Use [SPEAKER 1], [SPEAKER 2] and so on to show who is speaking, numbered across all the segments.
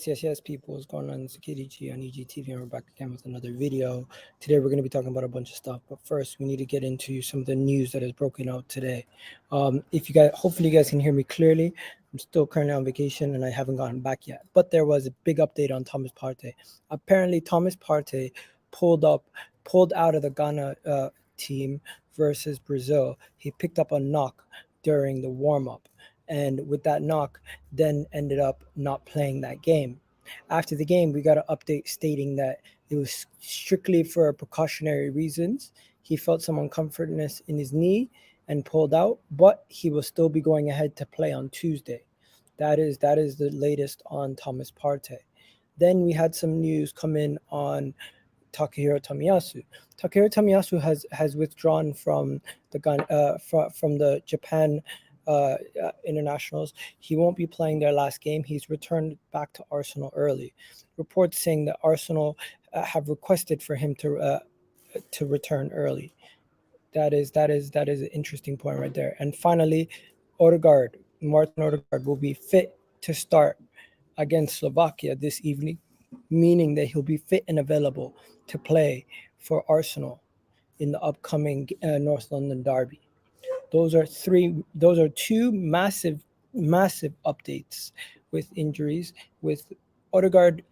[SPEAKER 1] Yes, people. What's going on? It's KDG on EGTV, and we're back again with another video. Today, we're going to be talking about a bunch of stuff, but first, we need to get into some of the news that is broken out today. Hopefully, you guys can hear me clearly. I'm still currently on vacation, and I haven't gotten back yet. But there was a big update on ThomasPartey. Apparently, ThomasPartey pulled out of the Ghana team versus Brazil. He picked up a knock during the warm-up. And with that knock, then ended up not playing that game. After the game, we got an update stating that it was strictly for precautionary reasons. He felt some uncomfortness in his knee and pulled out, but he will still be going ahead to play on Tuesday. That is the latest on ThomasPartey. Then we had some news come in on Takehiro Tomiyasu. Takehiro Tomiyasu has withdrawn from the Japan internationals. He won't be playing their last game. He's returned back to Arsenal early. Reports saying that Arsenal have requested for him to return early. That is an interesting point right there. And finally, Martin Odegaard will be fit to start against Slovakia this evening, meaning that he'll be fit and available to play for Arsenal in the upcoming North London derby. Those are two massive updates with injuries, with Odegaard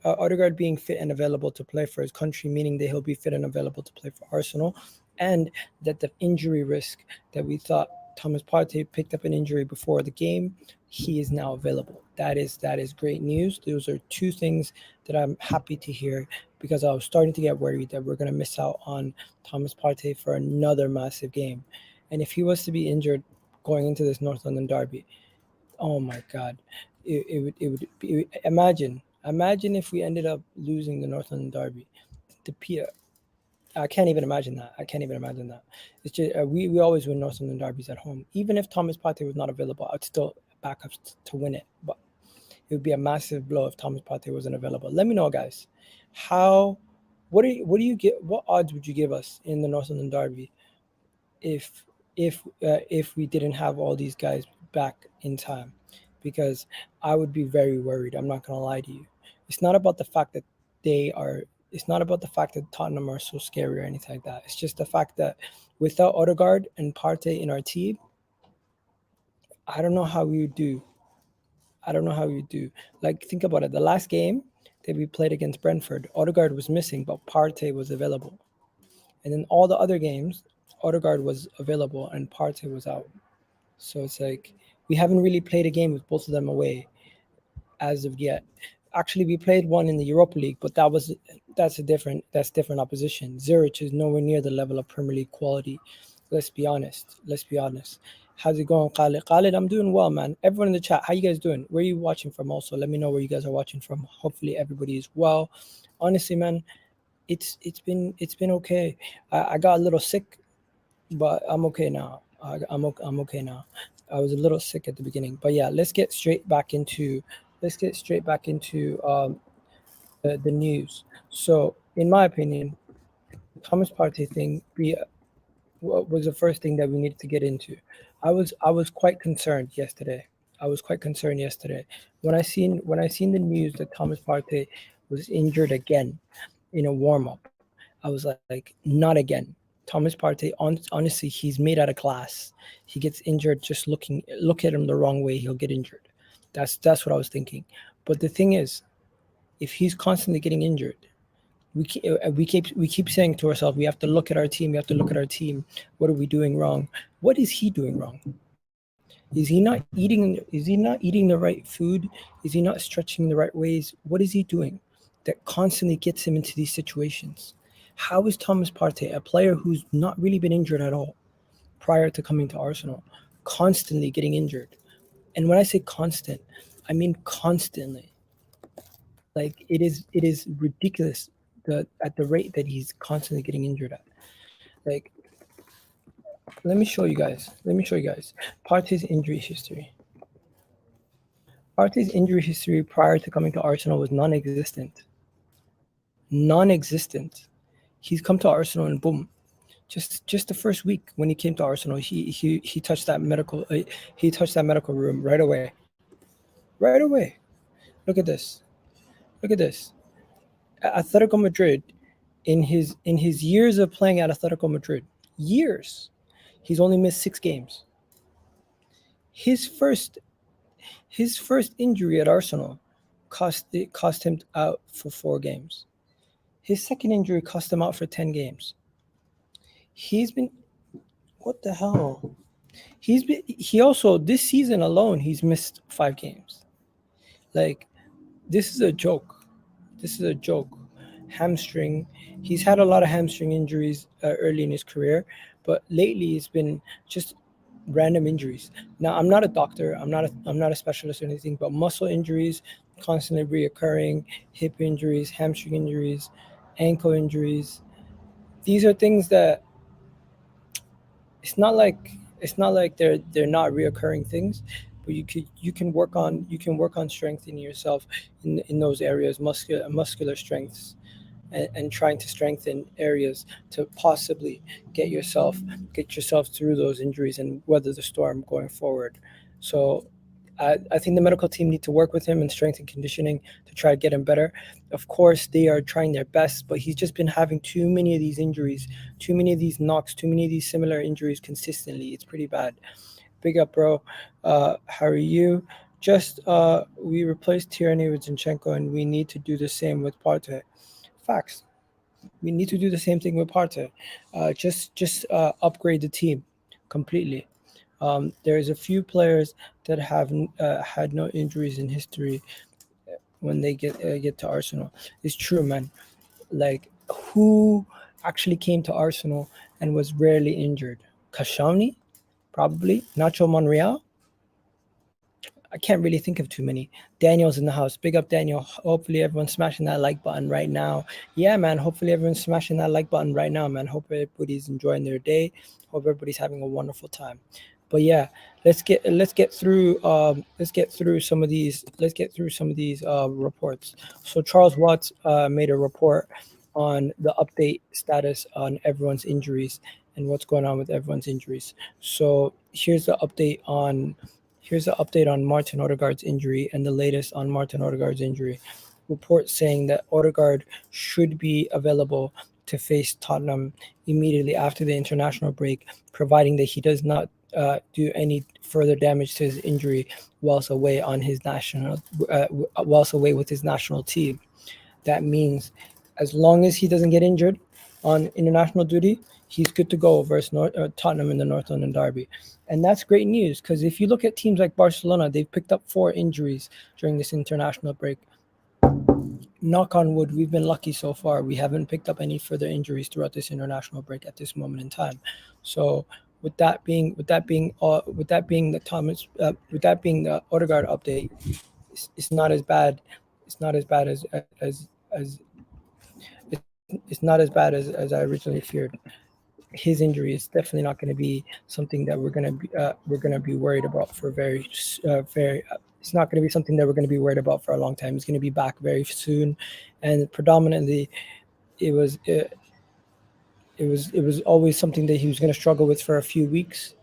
[SPEAKER 1] being fit and available to play for his country, meaning that he'll be fit and available to play for Arsenal, and that the injury risk that we thought ThomasPartey picked up an injury before the game, he is now available. That is great news. Those are two things that I'm happy to hear, because I was starting to get worried that we're going to miss out on ThomasPartey for another massive game. And if he was to be injured going into this North London derby, oh my God, it would be, imagine if we ended up losing the North London derby. I can't even imagine that. It's just we always win North London derbies at home. Even if ThomasPartey was not available, I'd still back up to win it. But it would be a massive blow if ThomasPartey wasn't available. Let me know, guys. What odds would you give us in the North London derby if we didn't have all these guys back in time? Because I would be very worried. I'm not gonna lie to you. It's not about the fact that Tottenham are so scary or anything like that. It's just the fact that without Odegaard and Partey in our team, I don't know how we would do. Like, think about it. The last game that we played against Brentford, Odegaard was missing, but Partey was available. And then all the other games, Odegaard was available and Partey was out. So it's like we haven't really played a game with both of them away as of yet. Actually, we played one in the Europa League, but that's different opposition. Zurich is nowhere near the level of Premier League quality. Let's be honest. How's it going, Khalid? Khalid, I'm doing well, man. Everyone in the chat, how you guys doing? Where are you watching from? Also, let me know where you guys are watching from. Hopefully, everybody is well. Honestly, man, it's been okay. I got a little sick, but I'm okay now. I'm okay now. I was a little sick at the beginning, but yeah, let's get straight back into the news. So, in my opinion, the ThomasPartey thing was the first thing that we needed to get into. I was quite concerned yesterday. When I seen the news that ThomasPartey was injured again in a warm-up. I was like, not again. ThomasPartey, honestly, he's made out of glass. He gets injured just look at him the wrong way, he'll get injured. That's what I was thinking. But the thing is, if he's constantly getting injured, we keep saying to ourselves, we have to look at our team. What are we doing wrong? What is he doing wrong? Is he not eating the right food? Is he not stretching the right ways? What is he doing that constantly gets him into these situations? How is ThomasPartey, a player who's not really been injured at all prior to coming to Arsenal, constantly getting injured? And when I say constant, I mean constantly. Like, it is ridiculous the rate that he's constantly getting injured at. Like, let me show you guys. Partey's injury history. Partey's injury history prior to coming to Arsenal was non-existent. He's come to Arsenal and boom, just the first week when he came to Arsenal, he touched that medical room right away. Look at this. Atletico Madrid, in his years of playing at Atletico Madrid, he's only missed 6 games. His first injury at Arsenal cost him out for 4 games. His second injury cost him out for 10 games. What the hell? He also, this season alone, he's missed 5 games. Like, this is a joke. Hamstring. He's had a lot of hamstring injuries early in his career, but lately it's been just random injuries. Now, I'm not a doctor. I'm not a specialist or anything, but muscle injuries constantly reoccurring, hip injuries, hamstring injuries, ankle injuries. These are things that it's not like they're not reoccurring things, but you can work on strengthening yourself in those areas, muscular strengths, and trying to strengthen areas to possibly get yourself through those injuries and weather the storm going forward. So I think the medical team need to work with him in strength and conditioning to try to get him better. Of course, they are trying their best, but he's just been having too many of these injuries, too many of these knocks, too many of these similar injuries consistently. It's pretty bad. Big up, bro. How are you? Just we replaced Tierney with Zinchenko, and we need to do the same with Partey. Facts. We need to do the same thing with Partey. Just upgrade the team completely. There's a few players that have had no injuries in history when they get to Arsenal. It's true, man. Like, who actually came to Arsenal and was rarely injured? Kashani, probably. Nacho Monreal. I can't really think of too many. Daniel's in the house. Big up, Daniel. Hopefully everyone's smashing that like button right now. Yeah, man. Hopefully everyone's smashing that like button right now, man. Hope everybody's enjoying their day. Hope everybody's having a wonderful time. But yeah, let's get through some of these reports. So Charles Watts made a report on the update status on everyone's injuries and what's going on with everyone's injuries. So here's the update on Martin Odegaard's injury and the latest on Martin Odegaard's injury. Report saying that Odegaard should be available to face Tottenham immediately after the international break, providing that he does not do any further damage to his injury whilst away with his national team. That means as long as he doesn't get injured on international duty, he's good to go versus Tottenham in the North London derby. And that's great news, because if you look at teams like Barcelona, they've picked up 4 injuries during this international break. Knock on wood, we've been lucky so far. We haven't picked up any further injuries throughout this international break at this moment in time. So with that being the Odegaard update, it's not as bad. It's not as bad as I originally feared. His injury is definitely not going to be something that we're going to be worried about for it's not going to be something that we're going to be worried about for a long time. He's going to be back very soon, and predominantly, it was always something that he was going to struggle with for a few weeks.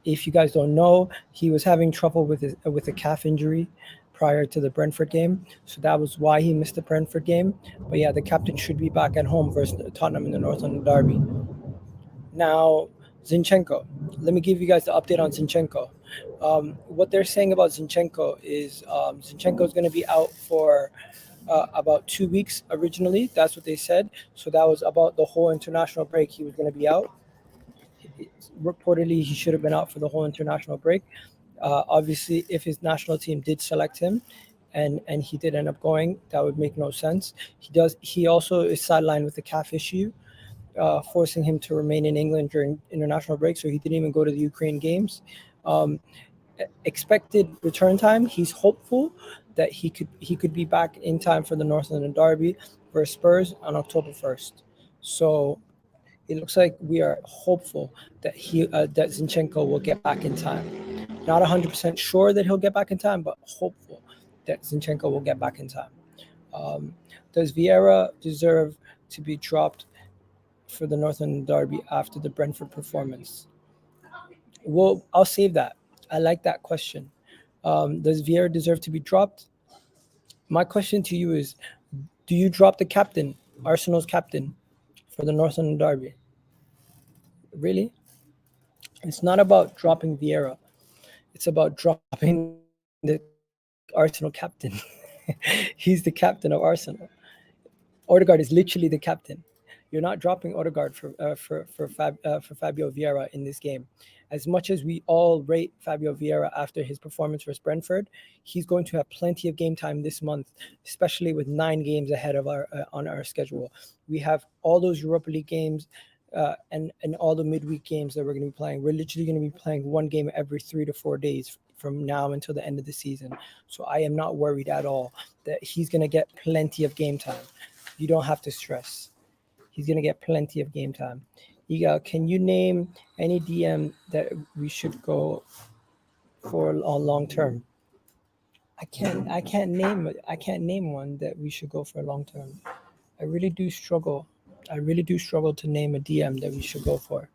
[SPEAKER 1] If you guys don't know, he was having trouble with a calf injury prior to the Brentford game, so that was why he missed the Brentford game. But yeah, the captain should be back at home versus Tottenham in the North London derby. Now, Zinchenko. Let me give you guys the update on Zinchenko. What they're saying about Zinchenko is Zinchenko is going to be out for about 2 weeks originally. That's what they said. So that was about the whole international break. He was going to be out. Reportedly, he should have been out for the whole international break. Obviously, if his national team did select him and he did end up going, that would make no sense. He also is sidelined with a calf issue, forcing him to remain in England during international break, so he didn't even go to the Ukraine games. Expected return time, he's hopeful that he could be back in time for the North London derby versus Spurs on October 1st. So it looks like we are hopeful that that Zinchenko will get back in time. Not 100% sure that he'll get back in time, but hopeful that Zinchenko will get back in time. Does Vieira deserve to be dropped for the North London Derby after the Brentford performance? Well, I'll save that. I like that question. Does Vieira deserve to be dropped? My question to you is, do you drop the captain, Arsenal's captain, for the North London Derby? Really? It's not about dropping Vieira. It's about dropping the Arsenal captain. He's the captain of Arsenal. Odegaard is literally the captain. You're not dropping Odegaard for Fabio Vieira in this game. As much as we all rate Fabio Vieira after his performance versus Brentford, he's going to have plenty of game time this month, especially with 9 games ahead of our on our schedule. We have all those Europa League games and all the midweek games that we're going to be playing. We're literally going to be playing one game every 3 to 4 days from now until the end of the season. So I am not worried at all that he's going to get plenty of game time. You don't have to stress. He's going to get plenty of game time. Can you name any DM that we should go for on long term? I can't name one that we should go for long term. I really do struggle to name a DM that we should go for.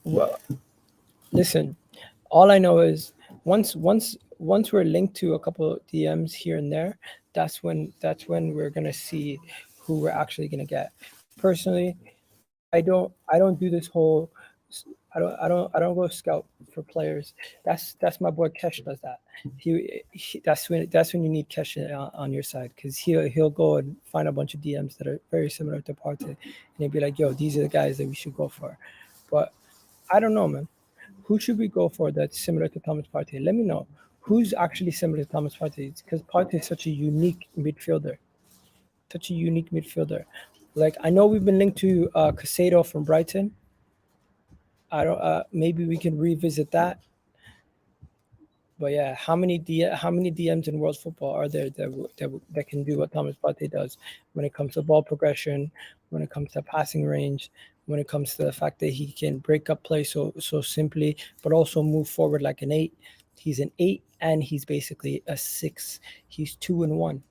[SPEAKER 1] Well, listen, all I know is once we're linked to a couple of DMs here and there, that's when we're gonna see who we're actually gonna get. Personally, I don't do this whole. I don't go scout for players. That's my boy Kesh does that. That's when you need Kesh on your side, because he'll go and find a bunch of DMs that are very similar to Partey, and he'll be like, yo, these are the guys that we should go for. But I don't know, man. Who should we go for that's similar to ThomasPartey? Let me know. Who's actually similar to ThomasPartey? Because Partey is such a unique midfielder. Like, I know we've been linked to Casado from Brighton. I don't. Maybe we can revisit that. But yeah, how many DMs in world football are there that can do what ThomasPartey does when it comes to ball progression, when it comes to passing range, when it comes to the fact that he can break up play so simply, but also move forward like an 8. He's an 8 and he's basically a 6. He's 2 and 1.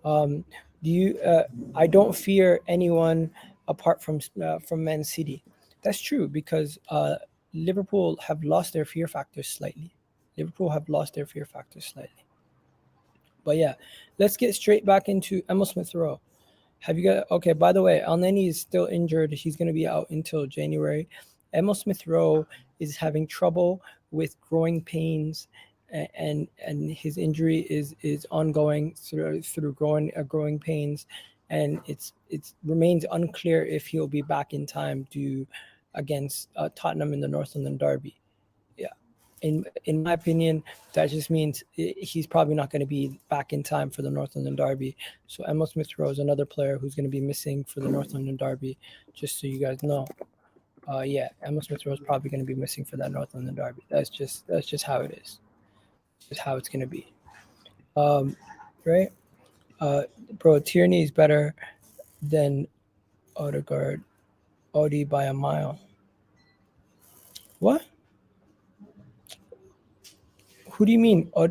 [SPEAKER 1] I don't fear anyone apart from Man City. That's true, because Liverpool have lost their fear factor slightly. But yeah, let's get straight back into EmileSmithRowe. Have you got okay? By the way, Elneny is still injured. He's going to be out until January. EmileSmithRowe is having trouble with growing pains, and his injury is ongoing through growing pains, and it remains unclear if he'll be back in time against Tottenham in the North London Derby. Yeah, in my opinion, that just means he's probably not going to be back in time for the North London Derby. So EmileSmithRowe is another player who's going to be missing for the North London Derby, just so you guys know. EmileSmithRowe is probably going to be missing for that North London Derby. That's just how it is. Just how it's going to be. Right? Bro, Tierney is better than Odegaard. Ode by a mile. What? Who do you mean? Are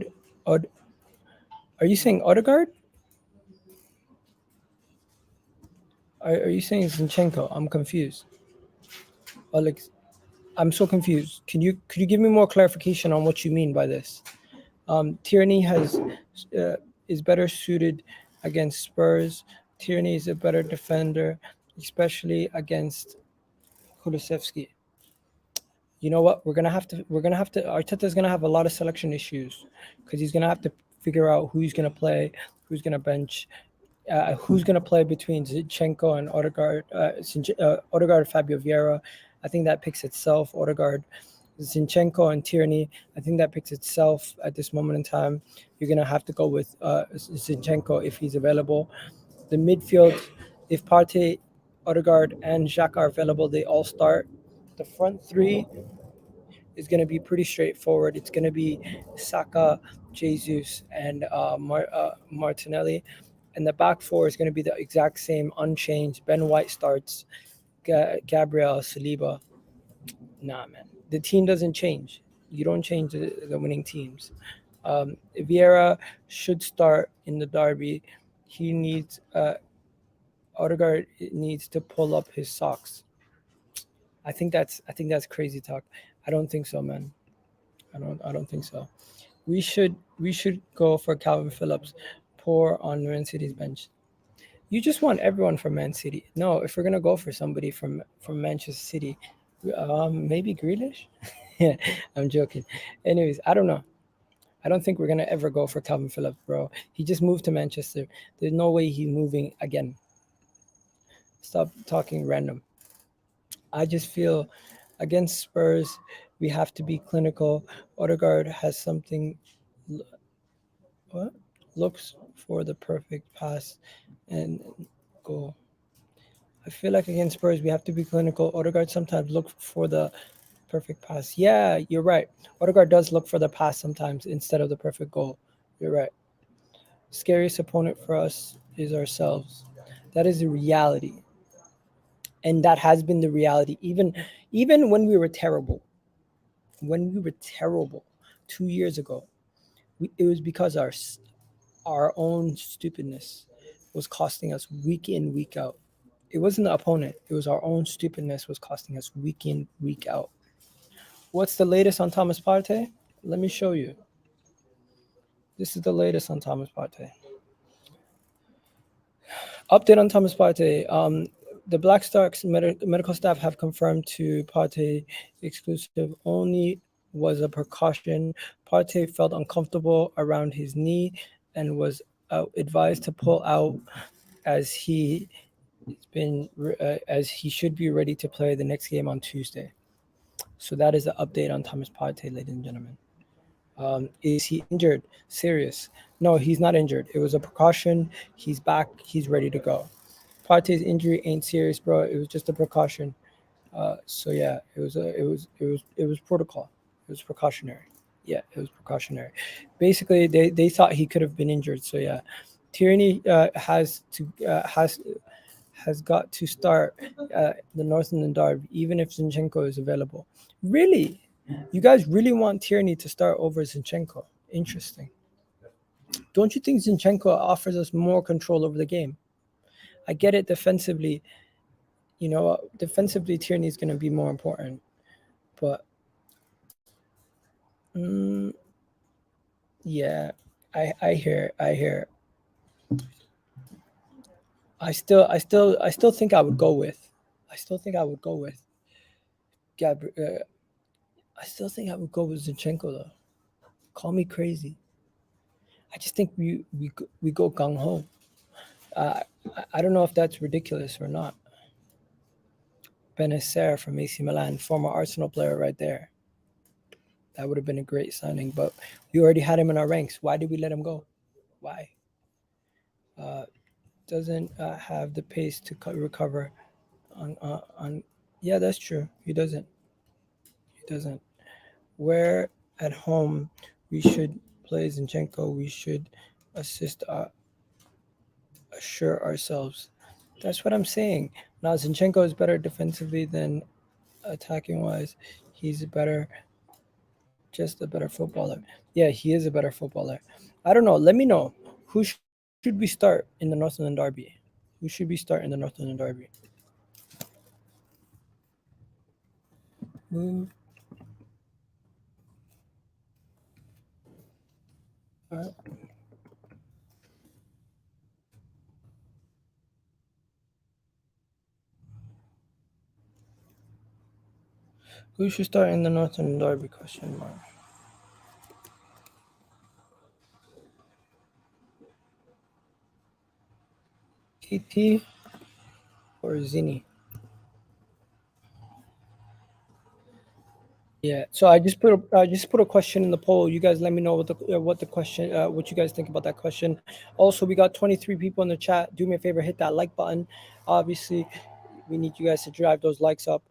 [SPEAKER 1] you saying Odegaard? Are you saying Zinchenko? I'm confused. Alex, I'm so confused. Could you give me more clarification on what you mean by this? Tierney is better suited against Spurs. Tierney is a better defender, especially against Kulusevski. You know what? We're gonna have to. Arteta's gonna have a lot of selection issues, because he's gonna have to figure out who's gonna play, who's gonna bench, who's gonna play between Zinchenko and Odegaard. Odegaard, Fabio Vieira. I think that picks itself. Odegaard, Zinchenko, and Tierney. I think that picks itself at this moment in time. You're gonna have to go with Zinchenko if he's available. The midfield, if Partey, Odegaard, and Xhaka are available, they all start. The front three is going to be pretty straightforward. It's going to be Saka, Jesus, and Martinelli. And the back four is going to be the exact same, unchanged. Ben White starts, Gabriel, Saliba. Nah, man. The team doesn't change. You don't change the winning teams. Vieira should start in the derby. He needs Odegaard needs to pull up his socks. I think that's crazy talk. I don't think so, man. I don't think so. We should go for Calvin Phillips. Poor on Man City's bench. You just want everyone from Man City. No, if we're gonna go for somebody from Manchester City, maybe Grealish. Yeah, I'm joking. Anyways, I don't know. I don't think we're gonna ever go for Calvin Phillips, bro. He just moved to Manchester. There's no way he's moving again. Stop talking random. I just feel against Spurs, we have to be clinical. Odegaard has something. What? Looks for the perfect pass and goal. I feel like against Spurs, we have to be clinical. Odegaard sometimes look for the perfect pass. Yeah, you're right. Odegaard does look for the pass sometimes instead of the perfect goal. You're right. Scariest opponent for us is ourselves. That is the reality. And that has been the reality. Even when we were terrible. When we were terrible 2 years ago, it was because our own stupidness was costing us week in, week out. It wasn't the opponent. It was our own stupidness was costing us week in, week out. What's the latest on Thomas Partey? Let me show you. This is the latest on Thomas Partey. Update on Thomas Partey. The Black Stars medical staff have confirmed to Partey exclusive only was a precaution. Partey felt uncomfortable around his knee and was advised to pull out as he should be ready to play the next game on Tuesday. So that is the update on Thomas Partey, ladies and gentlemen. Is he injured? Serious? No, he's not injured. It was a precaution. He's back. He's ready to go. Partey's injury ain't serious, bro. It was just a precaution. So yeah, it was protocol. It was precautionary. Yeah, it was precautionary. Basically, they thought he could have been injured. So yeah, Tierney has got to start the North London derby, even if Zinchenko is available. Really? You guys really want Tierney to start over Zinchenko? Interesting. Don't you think Zinchenko offers us more control over the game? I get it defensively. Defensively, Tierney is going to be more important. But, yeah, I hear. I still think I would go with. Gabriel. I still think I would go with Zinchenko though. Call me crazy. I just think we go gung ho. I don't know if that's ridiculous or not. Benacer from AC Milan, former Arsenal player, right there. That would have been a great signing, but we already had him in our ranks. Why did we let him go? Why? Doesn't have the pace to recover. On yeah, that's true. He doesn't. Where at home we should play Zinchenko. We should assure ourselves. That's what I'm saying. Now Zinchenko is better defensively than attacking wise. He's just a better footballer. Yeah, he is a better footballer. I don't know. Let me know. Who should we start in the North London derby? Who should we start in the North London derby? All right. Who should start in the North London derby? Question mark. KT or Zini? Yeah. So I just put a question in the poll. You guys let me know what the question what you guys think about that question. Also, we got 23 people in the chat. Do me a favor, hit that like button. Obviously, we need you guys to drive those likes up.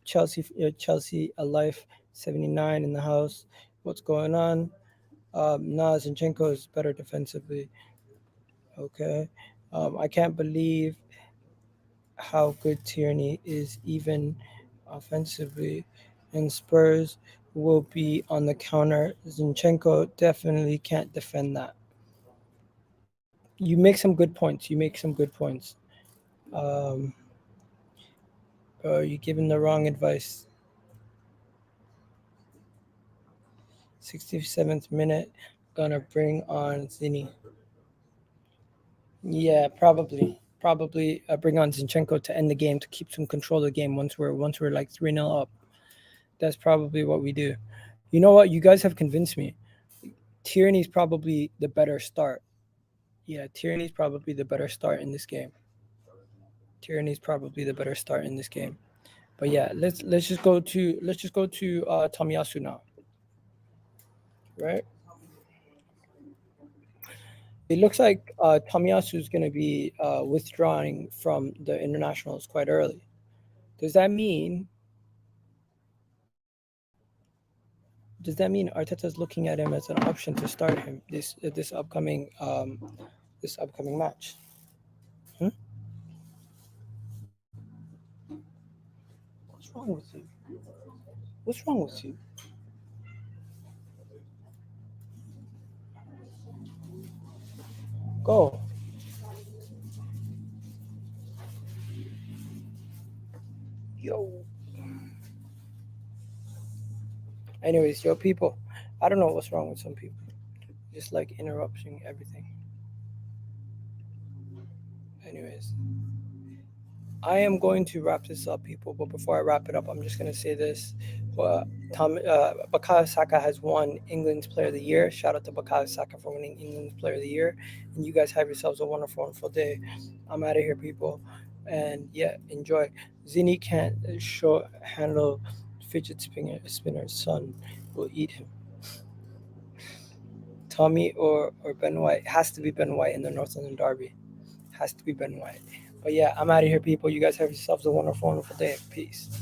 [SPEAKER 1] Chelsea Alive 79 in the house. What's going on? Nah, Zinchenko is better defensively. Okay. I can't believe how good Tierney is even offensively. And Spurs will be on the counter. Zinchenko definitely can't defend that. You make some good points. Um, you're giving the wrong advice. 67th minute, gonna bring on Zini. Yeah, probably bring on Zinchenko to end the game, to keep some control of the game once we're like 3-0 up. That's probably what we do. You know what? You guys have convinced me. Tierney's probably the better start. Yeah, Tierney's probably the better start in this game. But yeah, let's just go to Tomiyasu now. Right? It looks like Tomiyasu is going to be withdrawing from the internationals quite early. Does that mean Arteta's looking at him as an option to start him this upcoming match? Hmm? What's wrong with you? What's wrong with you? Go. Yo. Anyways, yo, people, I don't know what's wrong with some people. Just like interrupting everything. Anyways, I am going to wrap this up, people. But before I wrap it up, I'm just going to say this. Bukayo Saka has won England's Player of the Year. Shout out to Bukayo Saka for winning England's Player of the Year. And you guys have yourselves a wonderful, wonderful day. I'm out of here, people. And yeah, enjoy. Zini can't handle fidget spinner's son will eat him. Tommy or Ben White. Has to be Ben White in the North London Derby. Has to be Ben White. But yeah, I'm out of here, people. You guys have yourselves a wonderful, wonderful day. Peace.